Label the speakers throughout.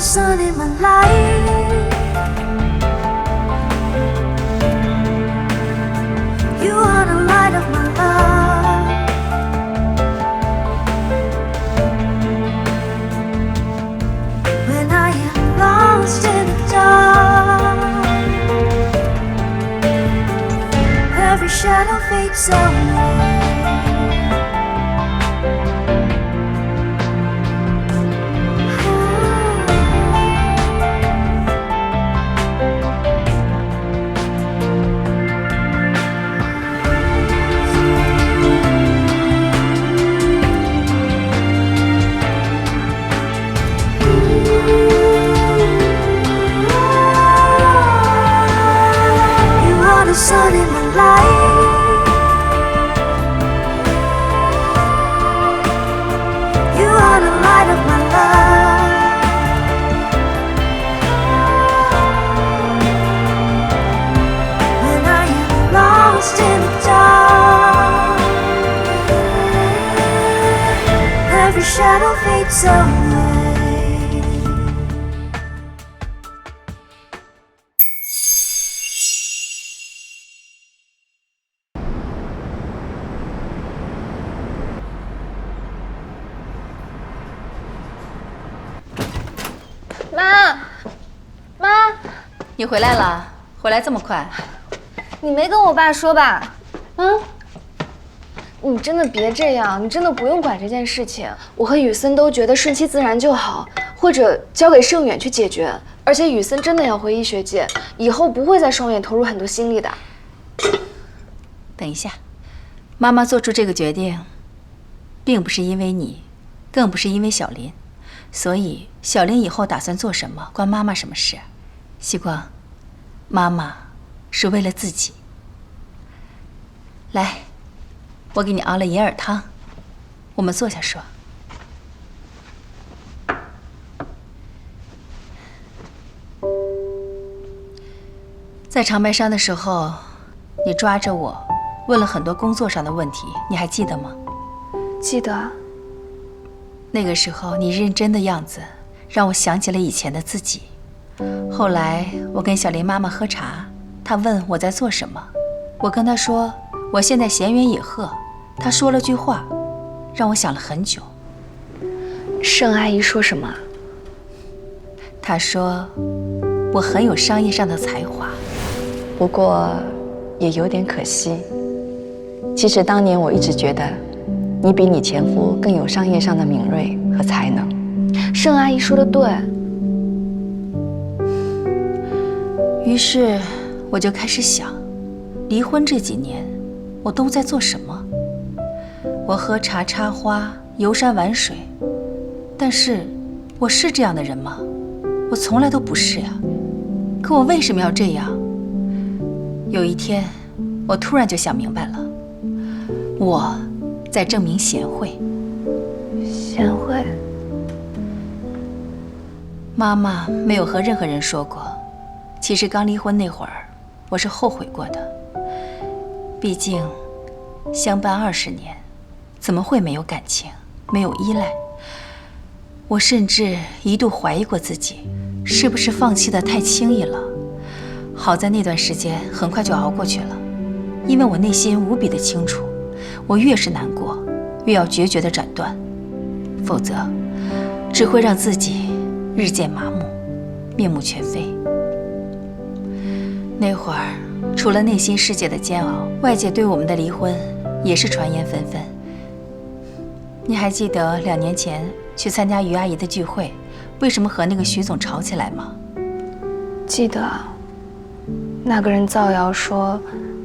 Speaker 1: sun in my life. You are the light of my love. When I am lost in the dark, every shadow fades away. The sun in my life. You are the light of my love. When I am lost in the dark, every shadow fades away.
Speaker 2: 你回来了？回来这么快？
Speaker 3: 你没跟我爸说吧？你真的别这样，你真的不用管这件事情。我和雨森都觉得顺其自然就好，或者交给盛远去解决。而且雨森真的要回医学界，以后不会在双远投入很多心力的。
Speaker 2: 等一下，妈妈做出这个决定，并不是因为你，更不是因为小林，所以小林以后打算做什么，关妈妈什么事？希光，妈妈是为了自己。来，我给你熬了银耳汤，我们坐下说。在长白山的时候，你抓着我，问了很多工作上的问题，你还记得吗？
Speaker 3: 记得。
Speaker 2: 那个时候你认真的样子，让我想起了以前的自己。后来我跟小林妈妈喝茶，她问我在做什么，我跟她说我现在闲云野鹤。她说了句话，让我想了很久。
Speaker 3: 盛阿姨说什么？
Speaker 2: 她说我很有商业上的才华，
Speaker 4: 不过也有点可惜。其实当年我一直觉得你比你前夫更有商业上的敏锐和才能。
Speaker 3: 盛阿姨说的对。
Speaker 2: 于是我就开始想，离婚这几年我都在做什么？我喝茶插花，游山玩水，但是我是这样的人吗？我从来都不是呀。可我为什么要这样？有一天，我突然就想明白了，我在证明贤惠。
Speaker 3: 贤惠？
Speaker 2: 妈妈没有和任何人说过。其实刚离婚那会儿，我是后悔过的。毕竟，相伴20年，怎么会没有感情，没有依赖？我甚至一度怀疑过自己，是不是放弃得太轻易了？好在那段时间很快就熬过去了，因为我内心无比的清楚，我越是难过，越要决绝地斩断，否则，只会让自己日渐麻木，面目全非。那会儿，除了内心世界的煎熬，外界对我们的离婚也是传言纷纷。你还记得2年前去参加于阿姨的聚会，为什么和那个徐总吵起来吗？
Speaker 3: 记得。那个人造谣说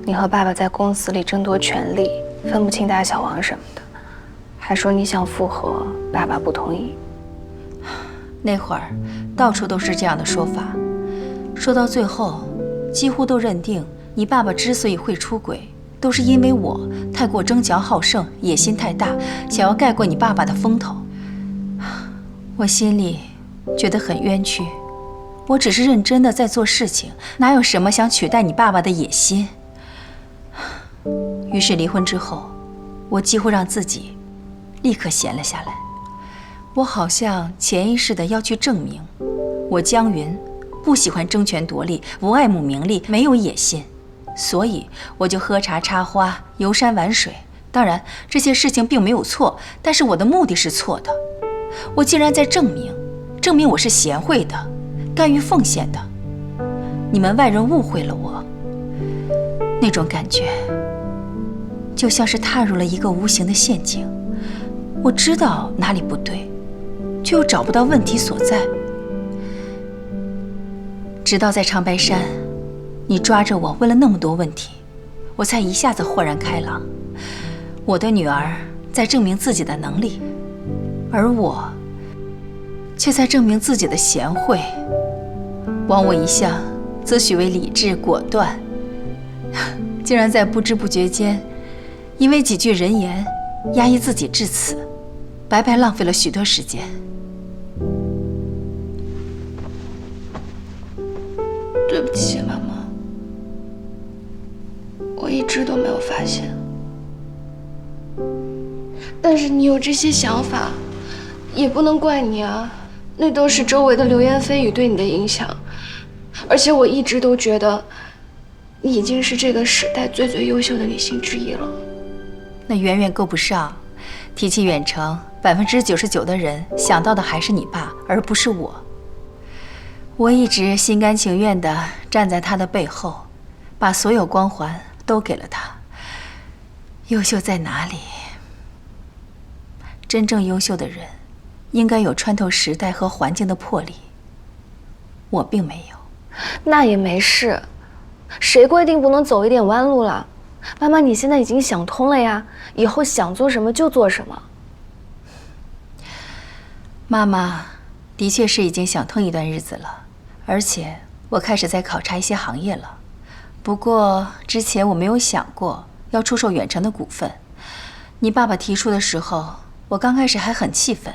Speaker 3: 你和爸爸在公司里争夺权力，分不清大小王什么的，还说你想复合，爸爸不同意。
Speaker 2: 那会儿到处都是这样的说法，说到最后几乎都认定你爸爸之所以会出轨，都是因为我太过争强好胜，野心太大，想要盖过你爸爸的风头。我心里觉得很冤屈，我只是认真的在做事情，哪有什么想取代你爸爸的野心？于是离婚之后，我几乎让自己立刻闲了下来。我好像潜意识的要去证明，我江云不喜欢争权夺利，不爱慕名利，没有野心，所以我就喝茶插花，游山玩水。当然，这些事情并没有错，但是我的目的是错的。我竟然在证明我是贤惠的，甘于奉献的。你们外人误会了我，那种感觉就像是踏入了一个无形的陷阱。我知道哪里不对，却又找不到问题所在。直到在长白山，你抓着我问了那么多问题，我才一下子豁然开朗。我的女儿在证明自己的能力，而我却在证明自己的贤惠。枉我一向自诩为理智果断，竟然在不知不觉间，因为几句人言压抑自己至此，白白浪费了许多时间。
Speaker 3: 对不起，妈妈，我一直都没有发现。但是你有这些想法，也不能怪你啊，那都是周围的流言蜚语对你的影响。而且我一直都觉得，你已经是这个时代最优秀的女性之一了。
Speaker 2: 那远远够不上。提起远程，99%的人想到的还是你爸，而不是我。我一直心甘情愿地站在他的背后，把所有光环都给了他。优秀在哪里？真正优秀的人，应该有穿透时代和环境的魄力。我并没有。
Speaker 3: 那也没事，谁规定不能走一点弯路了？妈妈，你现在已经想通了呀，以后想做什么就做什么。
Speaker 2: 妈妈的确是已经想通一段日子了，而且我开始在考察一些行业了。不过之前我没有想过要出售远程的股份。你爸爸提出的时候，我刚开始还很气愤，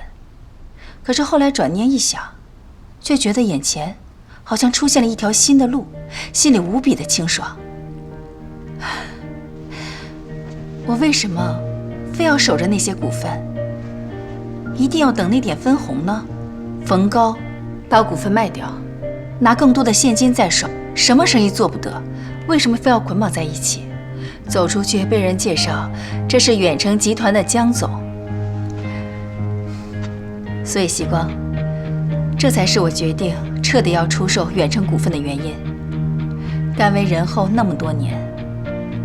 Speaker 2: 可是后来转念一想，却觉得眼前好像出现了一条新的路，心里无比的清爽。我为什么非要守着那些股份？一定要等那点分红呢？逢高把股份卖掉，拿更多的现金在手，什么生意做不得？为什么非要捆绑在一起？走出去被人介绍，这是远程集团的江总。所以习光，这才是我决定彻底要出售远程股份的原因。甘为人后那么多年，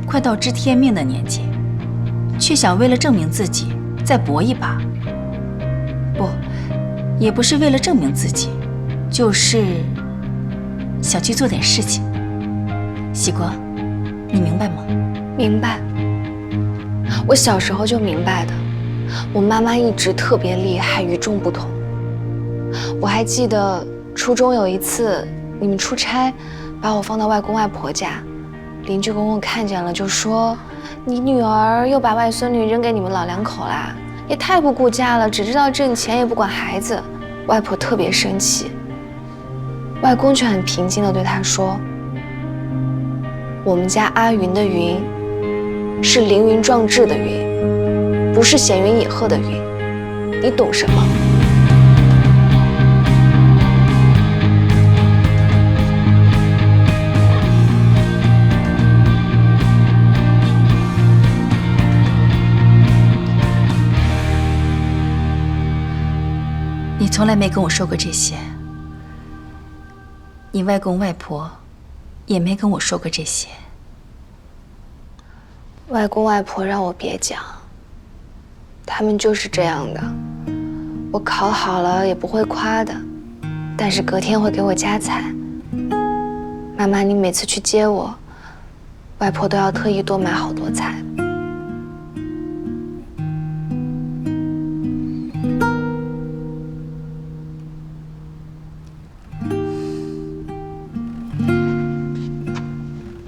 Speaker 2: 快到知天命的年纪，却想为了证明自己再搏一把。不，也不是为了证明自己，就是想去做点事情。习光，你明白吗？
Speaker 3: 明白。我小时候就明白的。我妈妈一直特别厉害，与众不同。我还记得初中有一次你们出差，把我放到外公外婆家，邻居公公看见了就说：“你女儿又把外孙女扔给你们老两口啦，也太不顾家了，只知道挣钱也不管孩子。”外婆特别生气，外公却很平静地对她说：“我们家阿云的云是凌云壮志的云，不是闲云野鹤的云，你懂什么？”
Speaker 2: 你从来没跟我说过这些，你外公外婆也没跟我说过这些。
Speaker 3: 外公外婆让我别讲，他们就是这样的。我考好了也不会夸的，但是隔天会给我加彩。妈妈，你每次去接我，外婆都要特意多买好多菜。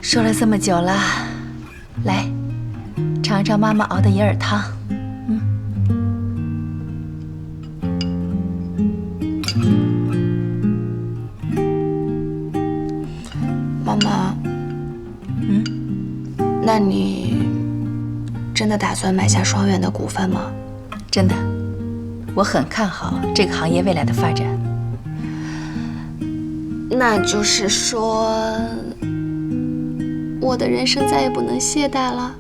Speaker 2: 说了这么久了，来，尝尝妈妈熬的银耳汤。
Speaker 3: 妈妈，那你真的打算买下双远的股份吗？
Speaker 2: 真的，我很看好这个行业未来的发展。
Speaker 3: 那就是说，我的人生再也不能懈怠了。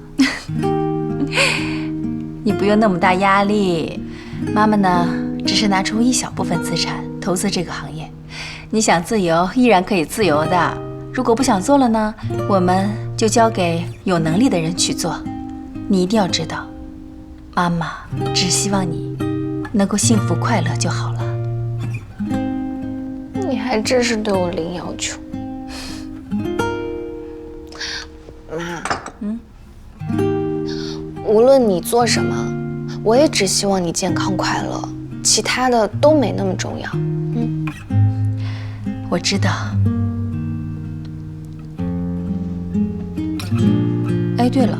Speaker 2: 你不用那么大压力，妈妈呢，只是拿出一小部分资产投资这个行业。你想自由，依然可以自由的。如果不想做了呢，我们就交给有能力的人去做。你一定要知道，妈妈只希望你能够幸福快乐就好了。
Speaker 3: 你还真是对我零要求。妈，无论你做什么，我也只希望你健康快乐，其他的都没那么重要。
Speaker 2: 我知道。哎，对了，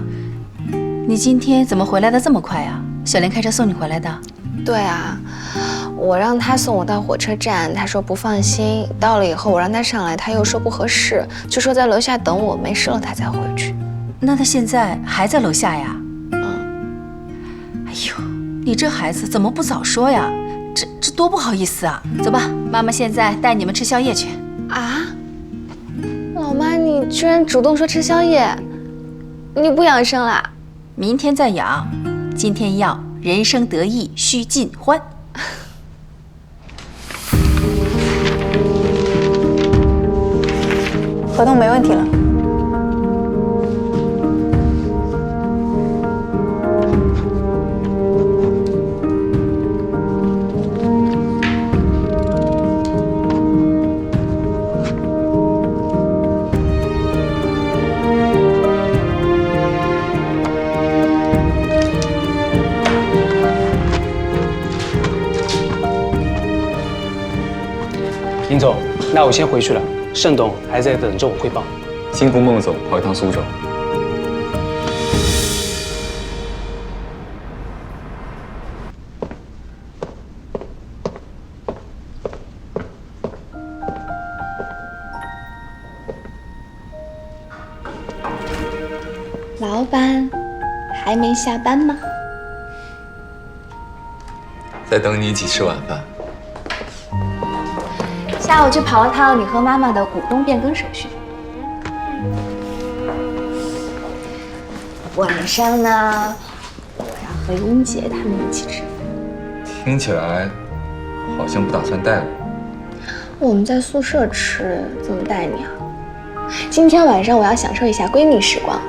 Speaker 2: 你今天怎么回来的这么快啊？小莲开车送你回来的？
Speaker 3: 对啊，我让他送我到火车站，他说不放心。到了以后，我让他上来，他又说不合适，就说在楼下等我，没事了他才回去。
Speaker 2: 那他现在还在楼下呀？哎呦，你这孩子怎么不早说呀？这多不好意思啊！走吧，妈妈现在带你们吃宵夜去。
Speaker 3: 啊，老妈，你居然主动说吃宵夜，你不养生啦？
Speaker 2: 明天再养，今天要人生得意须尽欢。
Speaker 4: 合同没问题了。
Speaker 5: 林总，那我先回去了。盛董还在等着我汇报。
Speaker 6: 辛苦孟总跑一趟苏州。
Speaker 3: 老板，还没下班吗？
Speaker 6: 在等你一起吃晚饭。
Speaker 3: 下午去跑了趟你和妈妈的股东变更手续。晚上呢，我要和英姐他们一起吃饭。
Speaker 6: 听起来好像不打算带我。
Speaker 3: 我们在宿舍吃，怎么带你啊？今天晚上我要享受一下闺蜜时光，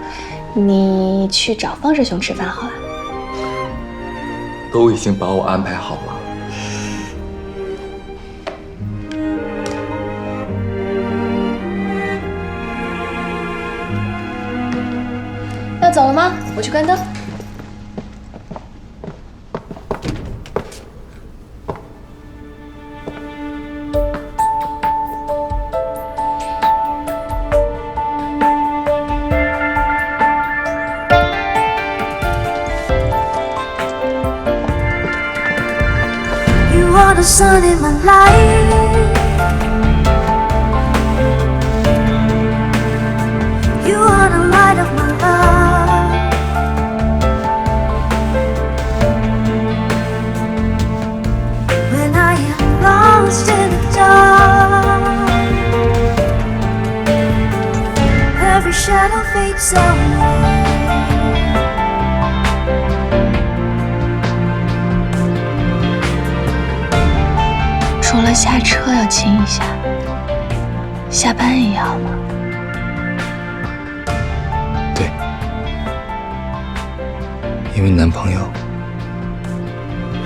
Speaker 3: 你去找方师兄吃饭好了。
Speaker 6: 都已经把我安排好了。
Speaker 3: 要走了吗？我去关灯。
Speaker 1: You are the sun in my life. You are the light of my love. When I am lost in the dark, every shadow fades away.
Speaker 3: 除了下车要亲一下，下班也要吗？
Speaker 6: 对，因为男朋友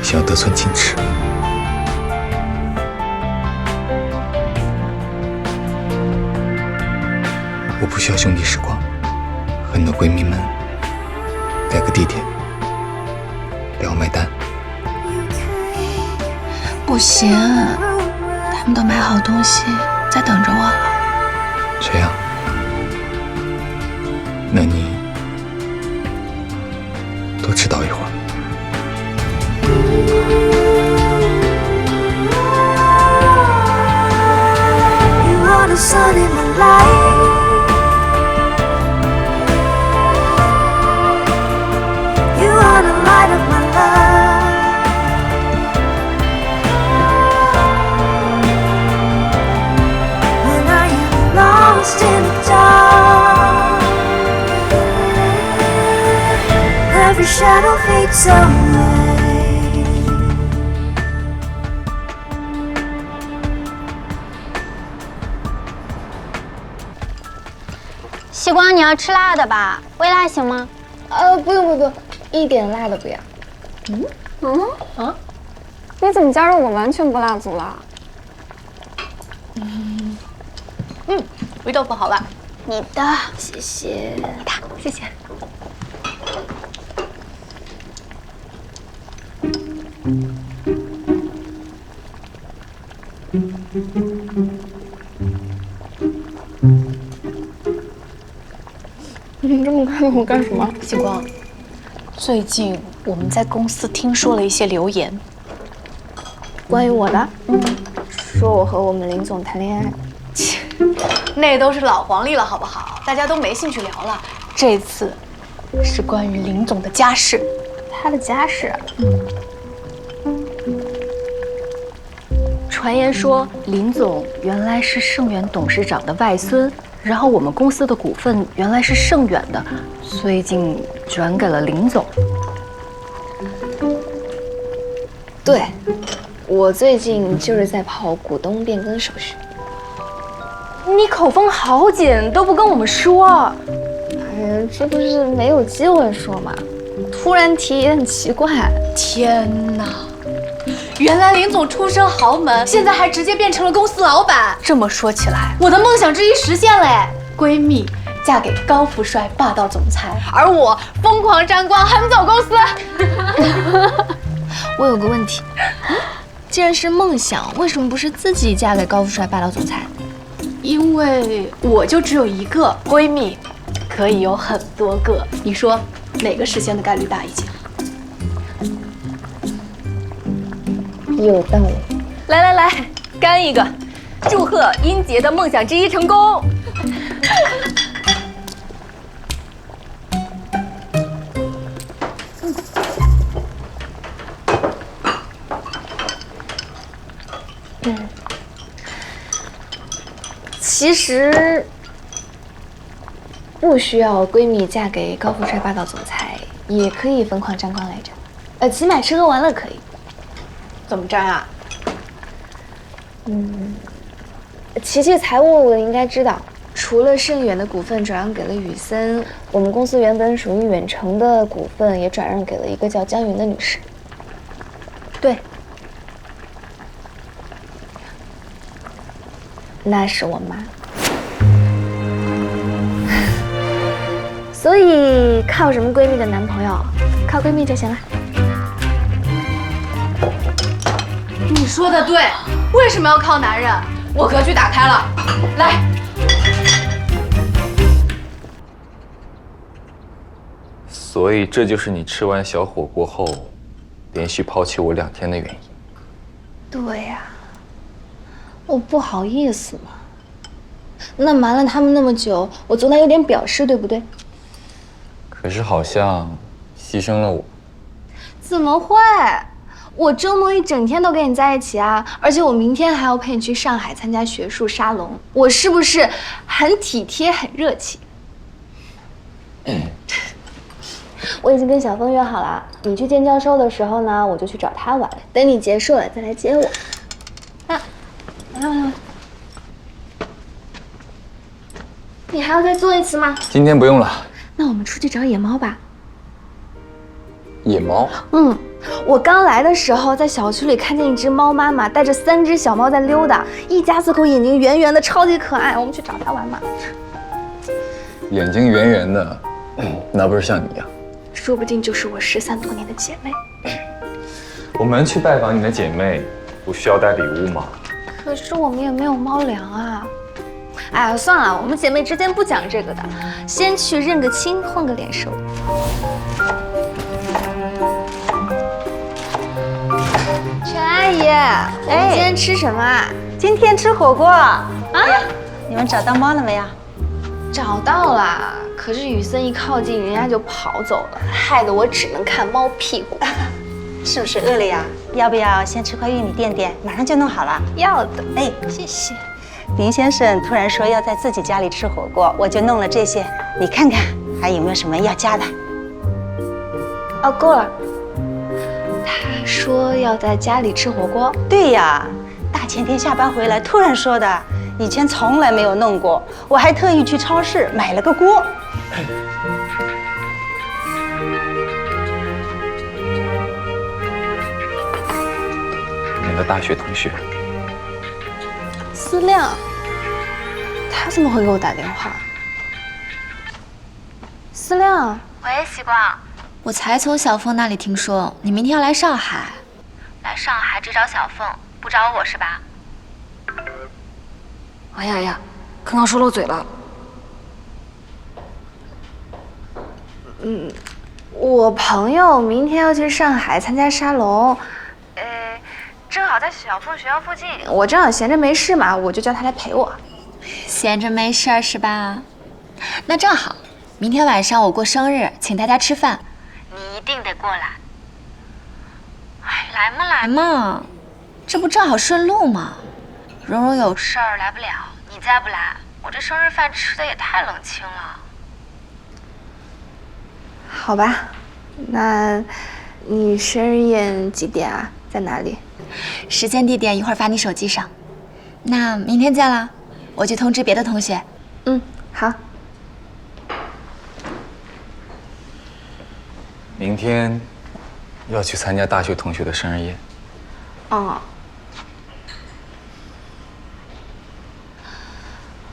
Speaker 6: 想要得寸进尺。我不需要兄弟时光，和你的闺蜜们改个地点，聊买单。
Speaker 3: 不行，他们都买好东西在等着我了。
Speaker 6: 这样，那你多迟到一会儿。
Speaker 1: You are the sun in my life. You are the light of my love. shadow fades away.
Speaker 7: 西瓜，你要吃辣的吧？微辣行吗？
Speaker 3: 不用，一点辣的不要。
Speaker 8: 你怎么加入我完全不辣族了？
Speaker 2: 味豆腐好了。
Speaker 3: 你的，谢谢。
Speaker 2: 谢谢。
Speaker 3: 你这么看我干什么？
Speaker 9: 星光，最近我们在公司听说了一些流言，
Speaker 3: 关于我的？说我和我们林总谈恋爱。
Speaker 9: 那都是老黄历了，好不好？大家都没兴趣聊了。这次是关于林总的家事，
Speaker 3: 他的家事。
Speaker 4: 传言说林总原来是盛远董事长的外孙，然后我们公司的股份原来是盛远的，最近转给了林总。
Speaker 3: 对，我最近就是在跑股东变更手续。
Speaker 4: 你口风好紧，都不跟我们说。
Speaker 3: 哎呀，这不是没有机会说嘛，突然提也很奇怪。
Speaker 9: 天哪！原来林总出身豪门，现在还直接变成了公司老板。这么说起来，我的梦想之一实现了哎！闺蜜嫁给高富帅霸道总裁，而我疯狂沾光横走公司。
Speaker 3: 我有个问题，既然是梦想，为什么不是自己嫁给高富帅霸道总裁？
Speaker 9: 因为我就只有一个闺蜜，可以有很多个。你说哪个实现的概率大一些？
Speaker 3: 有道理。
Speaker 4: 来，干一个！祝贺英杰的梦想之一成功。
Speaker 3: 其实不需要闺蜜嫁给高富帅霸道总裁，也可以疯狂沾光来着。起码吃喝玩乐可以。
Speaker 9: 怎么沾啊？
Speaker 3: 琪琪财务应该知道，除了盛远的股份转让给了宇森，我们公司原本属于远程的股份也转让给了一个叫江云的女士。
Speaker 4: 对，
Speaker 3: 那是我妈。所以靠什么闺蜜的男朋友，靠闺蜜就行了。
Speaker 9: 你说的对，为什么要靠男人？我格局打开了，来。
Speaker 6: 所以这就是你吃完小火锅后，连续抛弃我2天的原因。
Speaker 3: 对呀，我不好意思嘛。那瞒了他们那么久，我总得有点表示，对不对？
Speaker 6: 可是好像牺牲了我。
Speaker 3: 怎么会？我周末一整天都跟你在一起啊，而且我明天还要陪你去上海参加学术沙龙，我是不是很体贴、很热情？我已经跟小峰约好了，你去见教授的时候呢，我就去找他玩，等你结束了再来接我。来，你还要再做一次吗？
Speaker 6: 今天不用了。
Speaker 3: 那我们出去找野猫吧。
Speaker 6: 野猫？
Speaker 3: 我刚来的时候，在小区里看见一只猫妈妈带着3只小猫在溜达，一家4口，眼睛圆圆的，超级可爱。我们去找它玩嘛。
Speaker 6: 眼睛圆圆的，那不是像你呀？
Speaker 3: 说不定就是我失散多年的姐妹。
Speaker 6: 我们去拜访你的姐妹，不需要带礼物吗？
Speaker 3: 可是我们也没有猫粮啊。哎呀，算了，我们姐妹之间不讲这个的，先去认个亲，混个脸熟。陈阿姨，我们今天吃什么啊？
Speaker 10: 今天吃火锅啊！你们找到猫了没有？
Speaker 3: 找到了，可是宇森一靠近，人家就跑走了，害得我只能看猫屁股。
Speaker 10: 是不是饿了呀？要不要先吃块玉米垫垫？马上就弄好了。
Speaker 3: 要的，
Speaker 10: 哎，
Speaker 3: 谢谢。
Speaker 10: 林先生突然说要在自己家里吃火锅，我就弄了这些，你看看还有没有什么要加的？
Speaker 3: 哦，够了。他说要在家里吃火锅。
Speaker 10: 对呀，大前天下班回来突然说的，以前从来没有弄过，我还特意去超市买了个锅。
Speaker 6: 你的大学同学
Speaker 3: 思亮，他怎么会给我打电话？思亮，
Speaker 9: 喂，习光，我才从小凤那里听说你明天要来上海，来上海只找小凤，不找我是吧？
Speaker 3: 哎呀呀，刚刚说漏嘴了。我朋友明天要去上海参加沙龙，正好在小凤学校附近，我正好闲着没事嘛，我就叫他来陪我。
Speaker 9: 闲着没事儿是吧？那正好，明天晚上我过生日，请大家吃饭，你一定得过来。哎，来嘛来嘛，这不正好顺路吗？蓉蓉有事儿来不了，你再不来，我这生日饭吃的也太冷清了。
Speaker 3: 好吧，那你生日宴几点啊？在哪里？
Speaker 9: 时间地点一会儿发你手机上。那明天见啦，我去通知别的同学。
Speaker 3: 好。
Speaker 6: 明天要去参加大学同学的生日宴。
Speaker 3: 哦。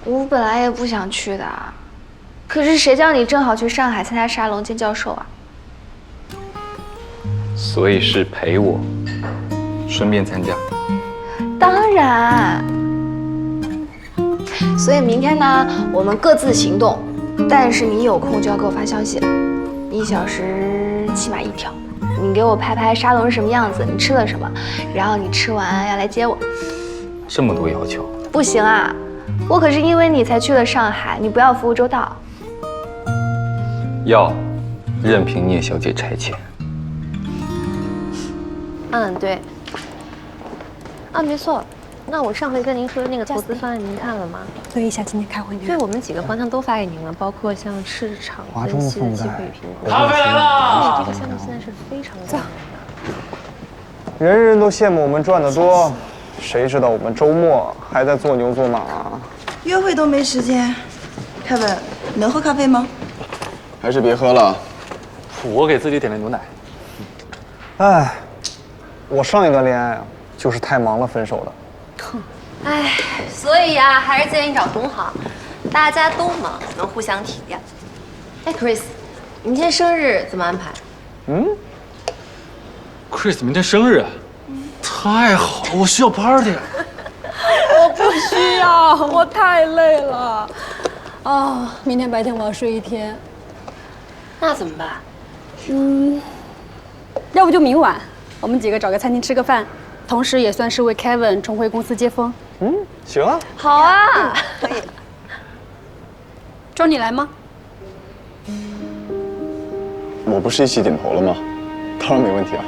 Speaker 3: 我本来也不想去的，可是谁叫你正好去上海参加沙龙见教授啊？
Speaker 6: 所以是陪我，顺便参加。
Speaker 3: 当然。所以明天呢，我们各自行动，但是你有空就要给我发消息，1小时起码1条。你给我拍拍沙龙是什么样子，你吃了什么，然后你吃完要来接我。
Speaker 6: 这么多要求？
Speaker 3: 不行啊，我可是因为你才去了上海，你不要服务周到。
Speaker 6: 要，任凭聂小姐差遣。
Speaker 11: 对。没错。那我上回跟您说的那个投资方案您看了吗？
Speaker 8: 对一下今天开会内容。
Speaker 11: 对，我们几个方向都发给您了，包括像市场分析的机会与评估。
Speaker 12: 咖啡来了！
Speaker 11: 这个项目现在是非常热门
Speaker 12: 的。人人都羡慕我们赚得多，谁知道我们周末还在做牛做马。
Speaker 13: 约会都没时间。Kevin，能喝咖啡吗？
Speaker 14: 还是别喝了。
Speaker 5: 我给自己点了牛奶。
Speaker 12: 哎，我上一段恋爱啊，就是太忙了分手的。
Speaker 11: 哎，所以呀，还是建议你找同行，大家都忙，能互相体谅。哎 ，Chris， 明天生日怎么安排
Speaker 5: ？Chris 明天生日，太好了，我需要 party。
Speaker 8: 我不需要，我太累了。明天白天我要睡1天。
Speaker 11: 那怎么办？
Speaker 8: 要不就明晚，我们几个找个餐厅吃个饭。同时也算是为 Kevin 重回公司接风。
Speaker 12: 行啊。
Speaker 11: 好啊，
Speaker 13: 可以。
Speaker 8: 周你来吗？
Speaker 14: 我不是一起点头了吗？当然没问题啊。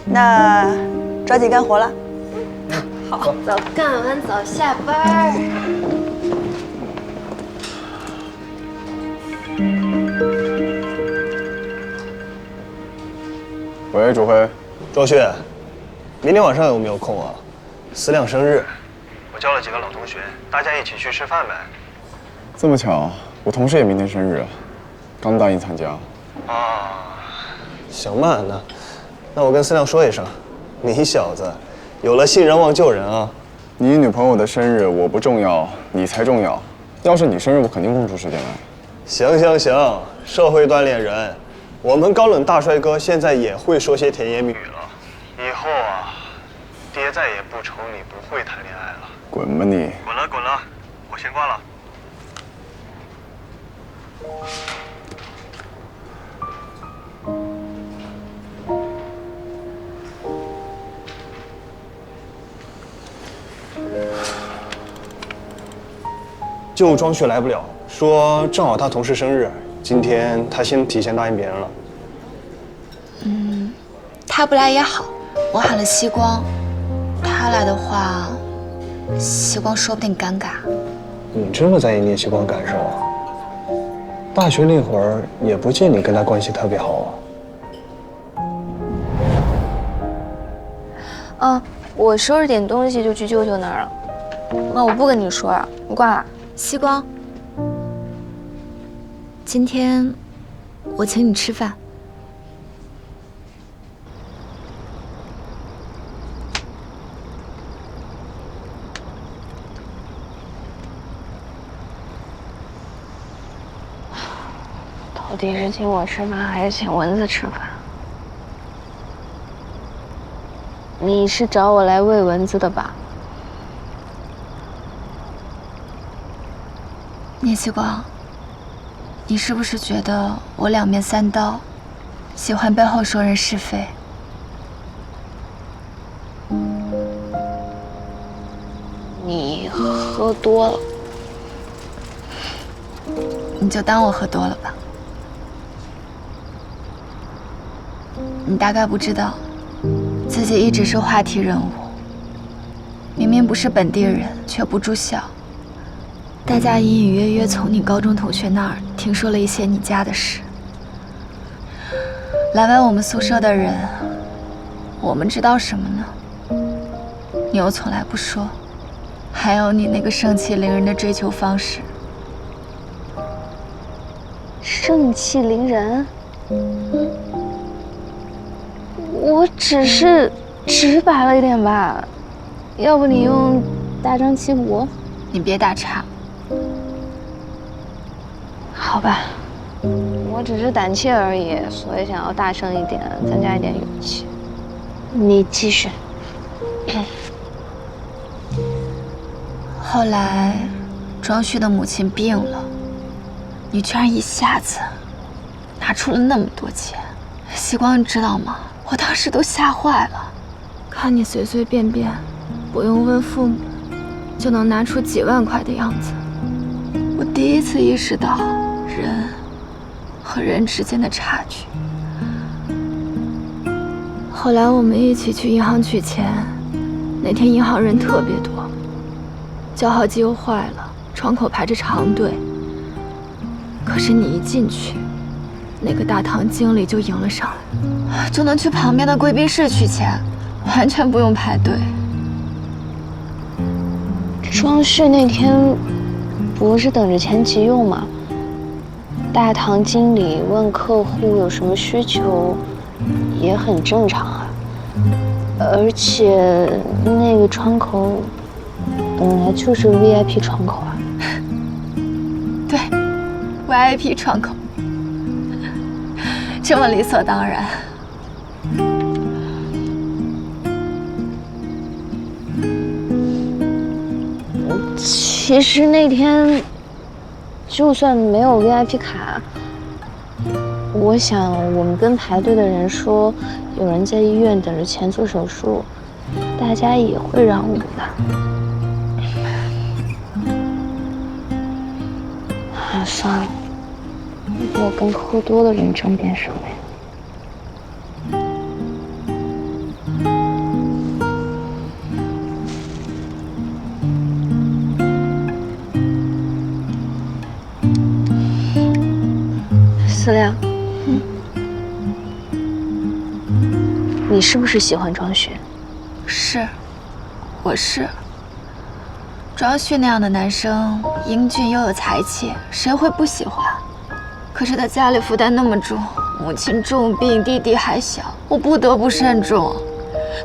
Speaker 13: 那抓紧干活了。
Speaker 11: 好，早干完早下班。
Speaker 14: 喂，主辉。
Speaker 12: 周旭，明天晚上有没有空啊？思亮生日，我叫了几个老同学，大家一起去吃饭呗。
Speaker 14: 这么巧，我同事也明天生日，刚答应参加。
Speaker 12: 行吧，那我跟思亮说一声，你小子有了信人忘旧人啊。
Speaker 14: 你女朋友的生日我不重要，你才重要。要是你生日，我肯定空出时间来。
Speaker 12: 行，社会锻炼人。我们高冷大帅哥现在也会说些甜言蜜语了。以后啊，爹再也不愁你不会谈恋爱了。
Speaker 14: 滚吧你！
Speaker 12: 滚了，我先挂了。就庄旭来不了，说正好他同事生日，今天他先提前答应别人了。
Speaker 9: 他不来也好，我喊了西光，他来的话，西光说不定尴尬。
Speaker 12: 你这么在意聂希光感受啊？大学那会儿也不见你跟他关系特别好
Speaker 3: 啊。我收拾点东西就去舅舅那儿了。那我不跟你说了，你挂了。
Speaker 9: 西光，今天我请你吃饭。
Speaker 3: 到底是请我吃饭还是请蚊子吃饭？你是找我来喂蚊子的吧？
Speaker 9: 聂西光，你是不是觉得我两面三刀，喜欢背后说人是非？
Speaker 3: 你喝多了，
Speaker 9: 你就当我喝多了吧。你大概不知道，自己一直是话题人物。明明不是本地人，却不住校。大家隐隐约约从你高中同学那儿听说了一些你家的事。来完我们宿舍的人，我们知道什么呢？你又从来不说。还有你那个盛气凌人的追求方式。
Speaker 3: 盛气凌人？我只是直白了一点吧，要不你用大张旗鼓？
Speaker 9: 你别打岔。
Speaker 3: 好吧，我只是胆怯而已，所以想要大声一点，增加一点勇气。你继续。
Speaker 9: 后来，庄旭的母亲病了，你居然一下子拿出了那么多钱。西光，你知道吗？我当时都吓坏了，看你随随便便，不用问父母，就能拿出几万块的样子。我第一次意识到人和人之间的差距。后来我们一起去银行取钱，那天银行人特别多，叫号机又坏了，窗口排着长队。可是你一进去，那个大堂经理就迎了上来，就能去旁边的贵宾室取钱，完全不用排队。
Speaker 3: 庄旭那天不是等着钱急用吗？大堂经理问客户有什么需求，也很正常啊。而且那个窗口本来就是 VIP 窗口啊。
Speaker 9: 对 ，VIP 窗口，这么理所当然。
Speaker 3: 其实那天，就算没有 VIP 卡，我想我们跟排队的人说，有人在医院等着钱做手术，大家也会让我们的。啊，算了，我跟喝多的人争辩什么呀？思亮，你是不是喜欢庄旭？
Speaker 9: 是，我是。庄旭那样的男生，英俊又有才气，谁会不喜欢？可是他家里负担那么重，母亲重病，弟弟还小，我不得不慎重。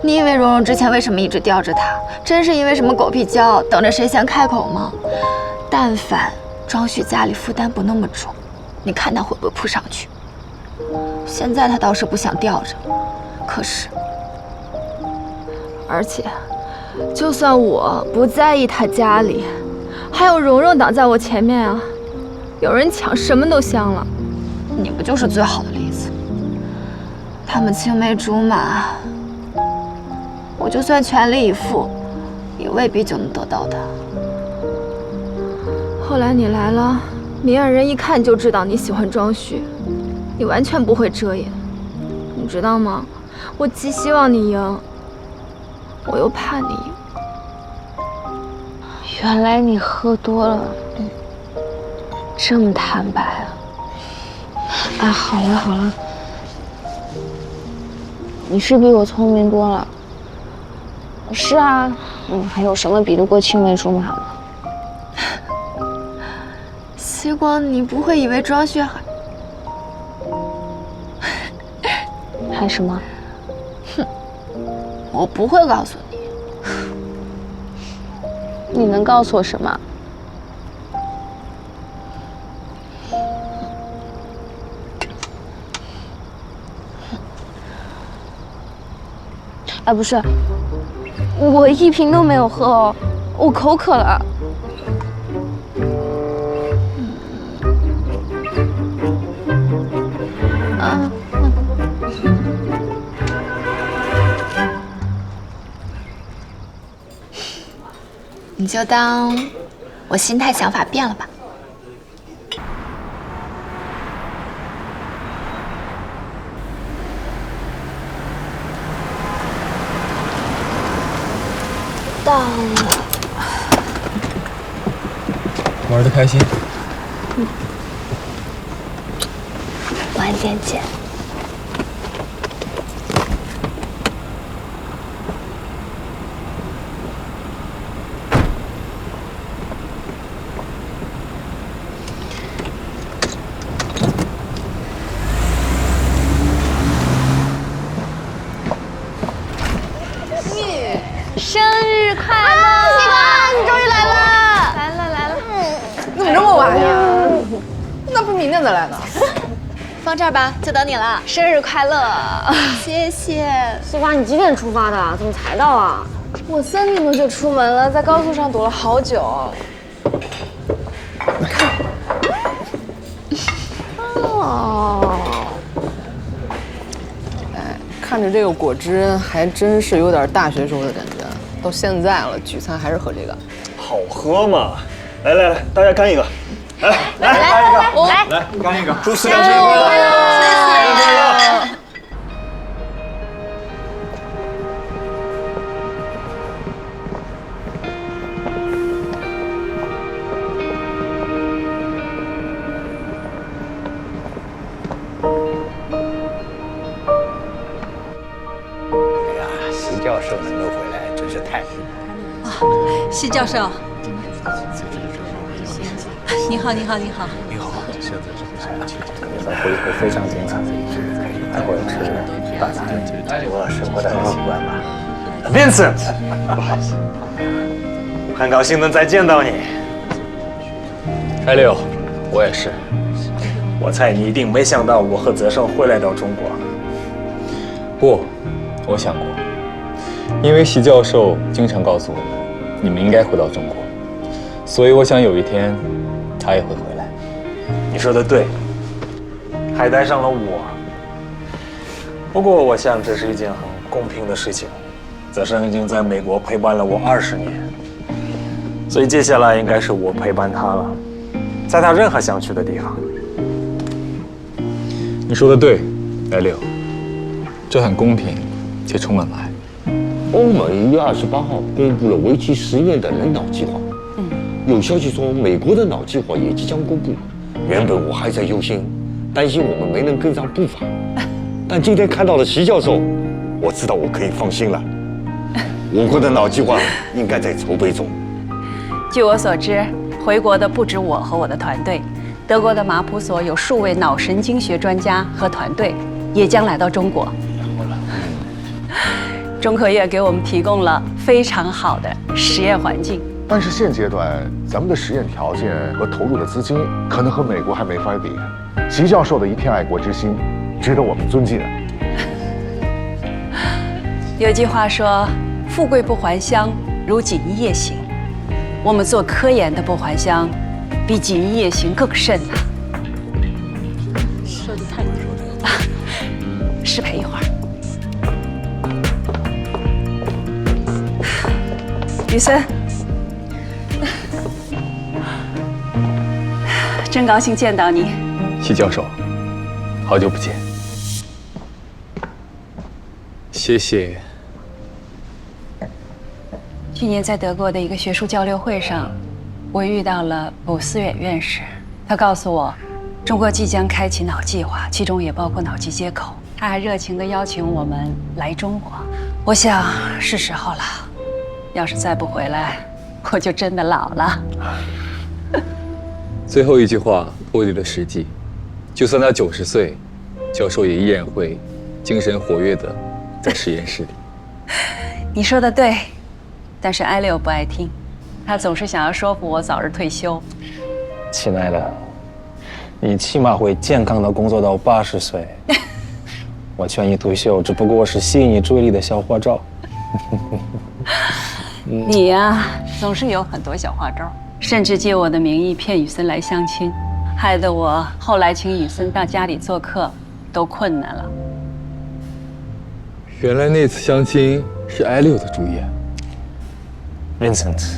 Speaker 9: 你以为蓉蓉之前为什么一直吊着他？真是因为什么狗屁骄傲，等着谁先开口吗？但凡庄旭家里负担不那么重，你看他会不会扑上去？现在他倒是不想吊着，可是，而且，就算我不在意他家里，还有蓉蓉挡在我前面啊，有人抢什么都香了。你不就是最好的例子？他们青梅竹马，我就算全力以赴，也未必就能得到他。后来你来了，明眼人一看就知道你喜欢庄旭，你完全不会遮掩，你知道吗？我既希望你赢，我又怕你赢。
Speaker 3: 原来你喝多了，这么坦白啊！啊，好了好了，你是比我聪明多了。是啊，还有什么比得过青梅竹马呢？
Speaker 9: 希光，你不会以为庄旭
Speaker 3: 还什么？
Speaker 9: 哼，我不会告诉你。
Speaker 3: 你能告诉我什么？哎，不是，我一瓶都没有喝哦，我口渴了。啊，
Speaker 9: 你就当我心态想法变了吧。
Speaker 3: 到了，
Speaker 6: 玩得开心。
Speaker 3: 晚点见。
Speaker 9: 生日快乐！
Speaker 7: 西瓜，你终于来了！
Speaker 9: 来了！
Speaker 8: 怎么这么晚呀？那不明天再来呢？
Speaker 9: 放这儿吧，就等你了。生日快乐！谢谢。
Speaker 7: 西瓜，你几点出发的？怎么才到啊？
Speaker 3: 我3点多就出门了，在高速上堵了好久。
Speaker 8: 哦，哎，看着这个果汁，还真是有点大学时候的感觉。到现在了，聚餐还是喝这个，
Speaker 12: 好喝嘛！来来来，大家干一个！来干一个！祝思亮生日快乐！谢谢！
Speaker 15: 哎呀，席教授能够回来，真是太幸运了。
Speaker 16: 席教授，你好，你好，你好，
Speaker 15: 你好，会非常精彩。待会儿吃大餐，我生活的很习惯吧。Vincent， 不好意思，很高兴能再见到你。
Speaker 6: 艾六，我也是。
Speaker 15: 我猜你一定没想到我和泽胜会来到中国。
Speaker 6: 不，我想过，因为席教授经常告诉我，你们应该回到中国，所以我想有一天他也会回来。
Speaker 15: 你说的对，还带上了我。不过我想这是一件很公平的事情。泽胜已经在美国陪伴了我20年，所以接下来应该是我陪伴他了，在他任何想去的地方。
Speaker 6: 你说的对，艾六，这很公平且充满爱。
Speaker 17: 欧盟1月28号公布了为期10年的人脑计划。有消息说美国的脑计划也即将公布。原本我还在忧心，担心我们没能跟上步伐，但今天看到了席教授，我知道我可以放心了。我国的脑计划应该在筹备中。
Speaker 18: 据我所知，回国的不止我和我的团队，德国的马普所有数位脑神经学专家和团队也将来到中国。中科院给我们提供了非常好的实验环境。
Speaker 19: 但是现阶段咱们的实验条件和投入的资金，可能和美国还没法比。席教授的一片爱国之心，值得我们尊敬。
Speaker 18: 有句话说：“富贵不还乡，如锦衣夜行。”我们做科研的不还乡，比锦衣夜行更甚呐。
Speaker 16: 说的太对了。
Speaker 18: 失陪一会儿。雨森，真高兴见到你。
Speaker 6: 席教授，好久不见。谢谢。
Speaker 18: 去年在德国的一个学术交流会上，我遇到了卜思远院士，他告诉我，中国即将开启脑计划，其中也包括脑机接口。他还热情地邀请我们来中国。我想是时候了，要是再不回来，我就真的老了。
Speaker 6: 最后一句话脱离了实际，就算他90岁，教授也依然会精神活跃的在实验室里。
Speaker 18: 你说的对，但是艾利欧不爱听，他总是想要说服我早日退休。
Speaker 15: 亲爱的，你起码会健康的工作到80岁。我劝你退休，只不过是吸引你注意力的小花招。
Speaker 18: 你呀，总是有很多小花招，甚至借我的名义骗雨森来相亲，害得我后来请雨森到家里做客都困难了。
Speaker 6: 原来那次相亲是艾利欧的主意。
Speaker 15: Vincent，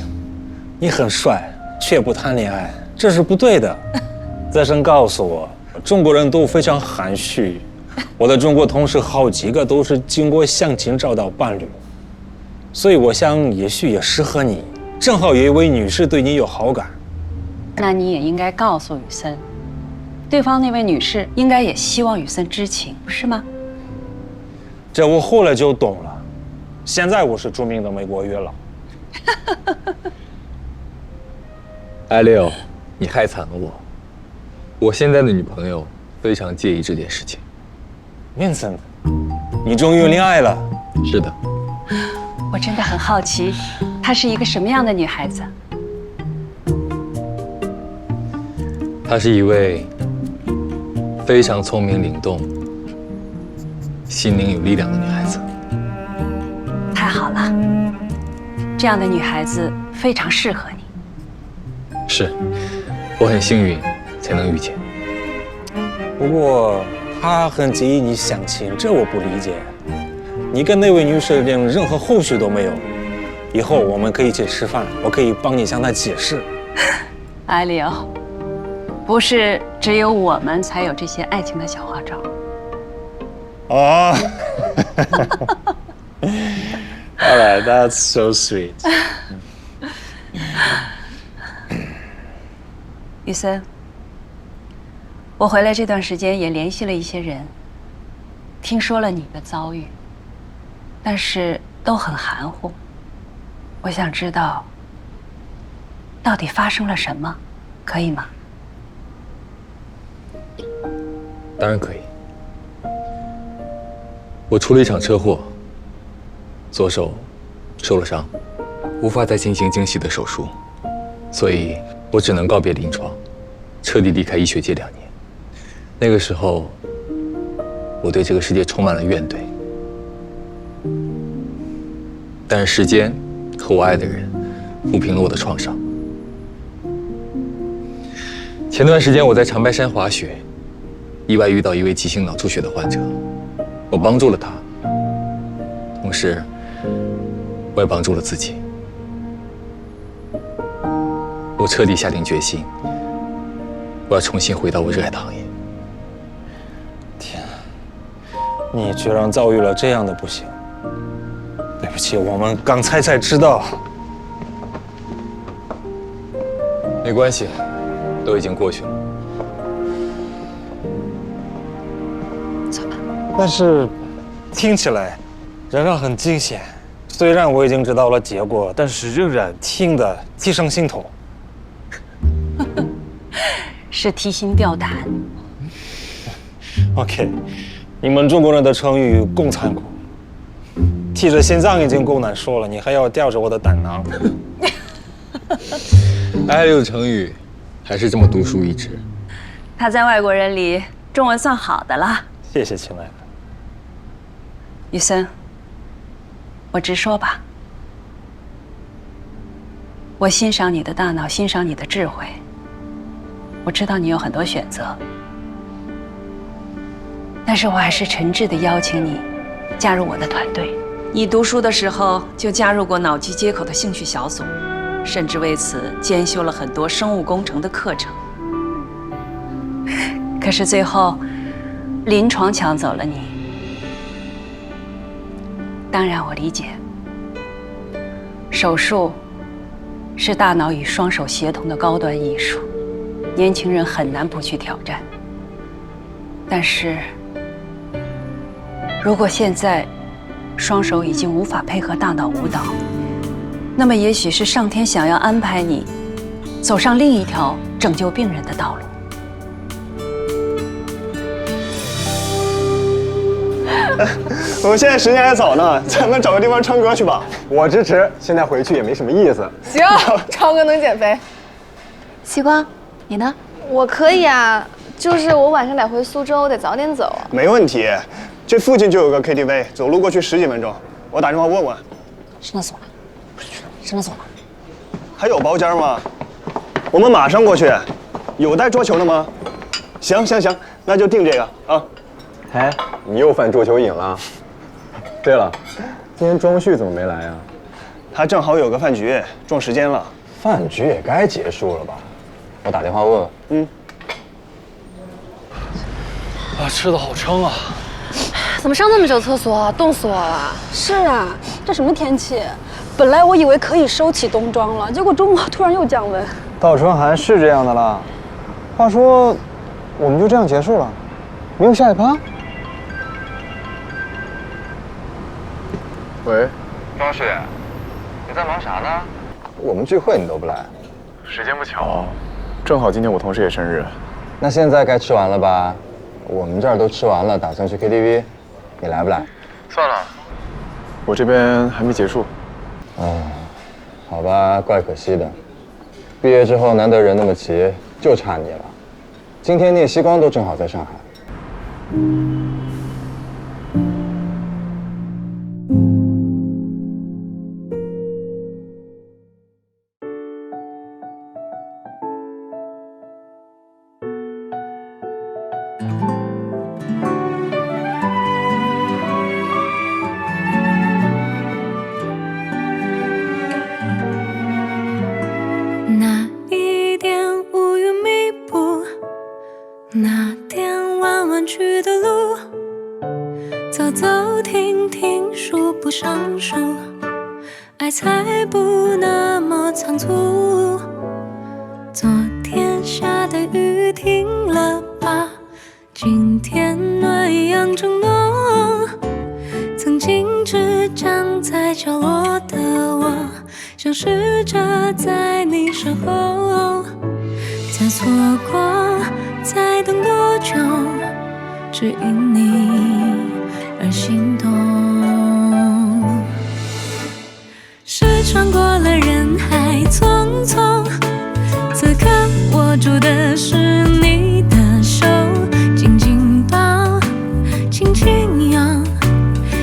Speaker 15: 你很帅，却不谈恋爱，这是不对的。再生告诉我，中国人都非常含蓄。我的中国同事好几个都是经过相亲找到伴侣，所以我想也许也适合你。正好有一位女士对你有好感，
Speaker 18: 那你也应该告诉雨森，对方那位女士应该也希望雨森知情，是吗？
Speaker 15: 这我后来就懂了。现在我是著名的美国月老。
Speaker 6: 艾利欧，你害惨了我。我现在的女朋友非常介意这件事情。
Speaker 15: Vincent， 你终于恋爱了？
Speaker 6: 是的。
Speaker 18: 我真的很好奇，她是一个什么样的女孩子？
Speaker 6: 她是一位非常聪明灵动、心灵有力量的女孩子。
Speaker 18: 太好了，这样的女孩子非常适合你。
Speaker 6: 是，我很幸运才能遇见。
Speaker 15: 不过她很介意你相亲，这我不理解。你跟那位女士连任何后续都没有，以后我们可以一起吃饭，我可以帮你向她解释。
Speaker 18: 艾利欧，不是只有我们才有这些爱情的小花招。
Speaker 15: 哦。All right, that's so sweet.
Speaker 18: 雨森，我回来这段时间也联系了一些人，听说了你的遭遇，但是都很含糊。我想知道，到底发生了什么，可以吗？
Speaker 6: 当然可以。我出了一场车祸，左手受了伤，无法再进行精细的手术，所以我只能告别临床，彻底离开医学界2年。那个时候，我对这个世界充满了怨怼，但是时间和我爱的人抚平了我的创伤。前段时间我在长白山滑雪，意外遇到一位急性脑出血的患者，我帮助了他，同时我也帮助了自己。我彻底下定决心，我要重新回到我热爱的行业。
Speaker 15: 天啊，你居然遭遇了这样的不幸！对不起，我们刚才才知道。
Speaker 6: 没关系，都已经过去了。
Speaker 18: 走吧。
Speaker 15: 但是，听起来仍然很惊险。虽然我已经知道了结果，但是仍然听得提上心头。
Speaker 18: 是提心吊胆。
Speaker 15: OK， 你们中国人的成语够残酷，提着心脏已经够难受了，你还要吊着我的胆囊。
Speaker 6: 艾利欧的成语还是这么独树一帜。
Speaker 18: 他在外国人里中文算好的了。
Speaker 15: 谢谢，亲爱的。
Speaker 18: 雨森，我直说吧，我欣赏你的大脑，欣赏你的智慧。我知道你有很多选择，但是我还是诚挚地邀请你加入我的团队。你读书的时候就加入过脑机接口的兴趣小组，甚至为此兼修了很多生物工程的课程。可是最后，临床抢走了你。当然，我理解，手术是大脑与双手协同的高端艺术，年轻人很难不去挑战。但是，如果现在双手已经无法配合大脑舞蹈，那么也许是上天想要安排你走上另一条拯救病人的道路。
Speaker 12: 我们现在时间还早呢，咱们找个地方唱歌去吧。我支持，现在回去也没什么意思。
Speaker 8: 行，超哥能减肥。
Speaker 2: 西瓜，你呢？
Speaker 3: 我可以啊，就是我晚上得回苏州，得早点走。
Speaker 12: 没问题，这附近就有个 KTV， 走路过去10几分钟。我打电话问问。
Speaker 11: 上厕所了，上厕所了。
Speaker 12: 还有包间吗？我们马上过去。有带桌球的吗？行，那就定这个啊。
Speaker 14: 哎，你又犯桌球瘾了。对了，今天庄旭怎么没来呀？
Speaker 12: 他正好有个饭局，撞时间了。
Speaker 14: 饭局也该结束了吧？我打电话问问。
Speaker 5: 吃的好撑啊！
Speaker 8: 怎么上那么久厕所啊？冻死我了！是啊，这什么天气？本来我以为可以收起冬装了，结果中午突然又降温。
Speaker 14: 倒春寒是这样的啦。话说，我们就这样结束了，没有下一趴？喂，
Speaker 19: 庄旭，你在忙啥呢？
Speaker 14: 我们聚会你都不来，
Speaker 19: 时间不巧，正好今天我同事也生日。
Speaker 14: 那现在该吃完了吧？我们这儿都吃完了，打算去 KTV， 你来不来？
Speaker 19: 算了，我这边还没结束。
Speaker 14: 好吧，怪可惜的。毕业之后难得人那么齐，就差你了。今天聂希光都正好在上海。
Speaker 1: 那一点乌云密布，那点弯弯曲的路，走走停停数不胜数，爱才不那么仓促。昨天下的雨停了吧？今天暖阳正浓，曾经只站在角落的我，想试着在你身后，再错过，再等多久，只因你而心动。是穿过了人海匆匆，此刻握住的是你的手，紧紧抱，轻轻拥，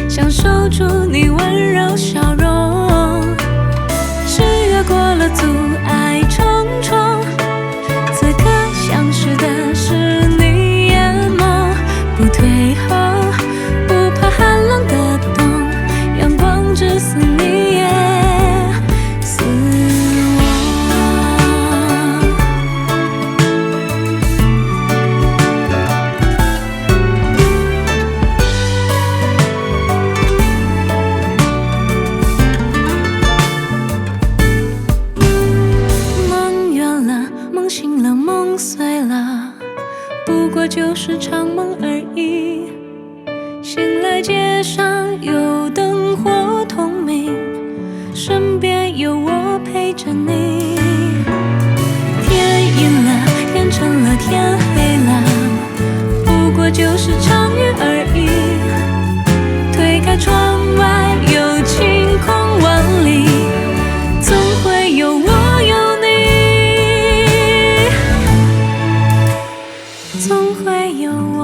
Speaker 1: 享受住你温柔笑容。是越过了阻碍重重，此刻相识的是你眼眸，不退后，不怕寒冷的冬，阳光只似你也似我。梦远了，梦醒了，梦碎了，不过就是场梦而已。醒来街上有灯火通明，身边有我陪着你。天阴了，天沉了，天黑了，不过就是场雨而已。推开窗外有晴空万里，总会有我有你，总会有我。